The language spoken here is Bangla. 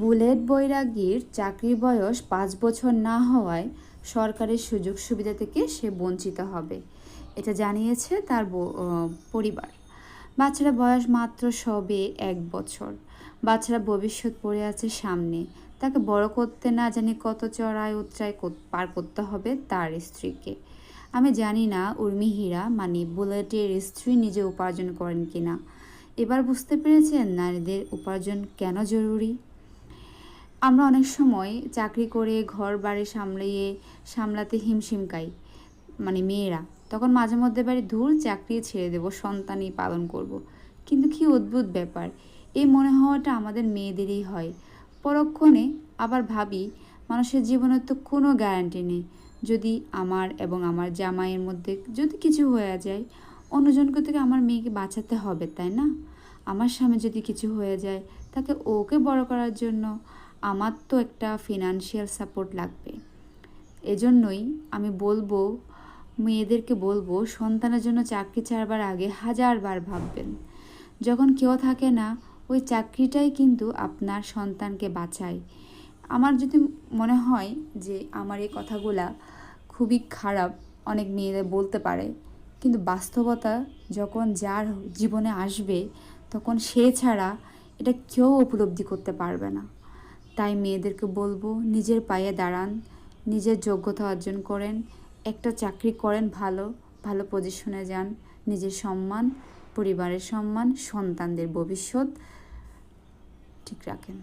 বুলেট বৈরাগীর চাকরির বয়স ৫ বছর না হওয়ায় সরকারের সুযোগ সুবিধা থেকে সে বঞ্চিত হবে, এটা জানিয়েছে তার পরিবার। বাচ্চারা বয়স মাত্র সবে ১ বছর। বাচ্চারা ভবিষ্যৎ পড়ে আছে সামনে। তাকে বড় করতে না জানি কত চড়াই উতরাই পার করতে হবে তার স্ত্রীকে। আমি জানি না উর্মিহীরা মানে বুলেটের স্ত্রী নিজে উপার্জন করেন কিনা। এবার বুঝতে পেরেছেন নারীদের উপার্জন কেন জরুরি। আমরা অনেক সময় চাকরি করে ঘর বাড়ি সামলাতে হিমশিম খাই, মানে মেয়েরা। তখন মাঝে মধ্যে বাড়ি ধুর চাকরি ছেড়ে দেবো, সন্তানই পালন করব। কিন্তু কি অদ্ভুত ব্যাপার, এই মনে হওয়াটা আমাদের মেয়েদেরই হয়। পরক্ষণে আবার ভাবি, মানুষের জীবনের তো কোনো গ্যারান্টি নেই। যদি আমার এবং আমার জামাইয়ের মধ্যে যদি কিছু হয়ে যায়, অন্যজনকে থেকে আমার মেয়েকে বাঁচাতে হবে, তাই না? আমার স্বামী যদি কিছু হয়ে যায়, তাকে ওকে বড় করার জন্য আমার তো একটা ফিনান্সিয়াল সাপোর্ট লাগবে। এজন্যই আমি বলবো, মেয়েদেরকে বলবো, সন্তানের জন্য চাকরি ছাড়বার আগে ১০০০ বার ভাববেন। যখন কেউ থাকে না, ওই চাকরিটাই কিন্তু আপনার সন্তানকে বাঁচায়। আমার যদি মনে হয় যে আমার এই কথাগুলা খুবই খারাপ, অনেক মেয়েদের বলতে পারে, কিন্তু বাস্তবতা যখন যার জীবনে আসবে, তখন সে ছাড়া এটা কেউ উপলব্ধি করতে পারবে না। তাই মেয়েদেরকে বলবো, নিজের পায়ে দাঁড়ান, নিজের যোগ্যতা অর্জন করেন, একটা চাকরি করেন, ভালো ভালো পজিশনে যান, নিজের সম্মান, পরিবারের সম্মান, সন্তানদের ভবিষ্যৎ ঠিক রাখেন।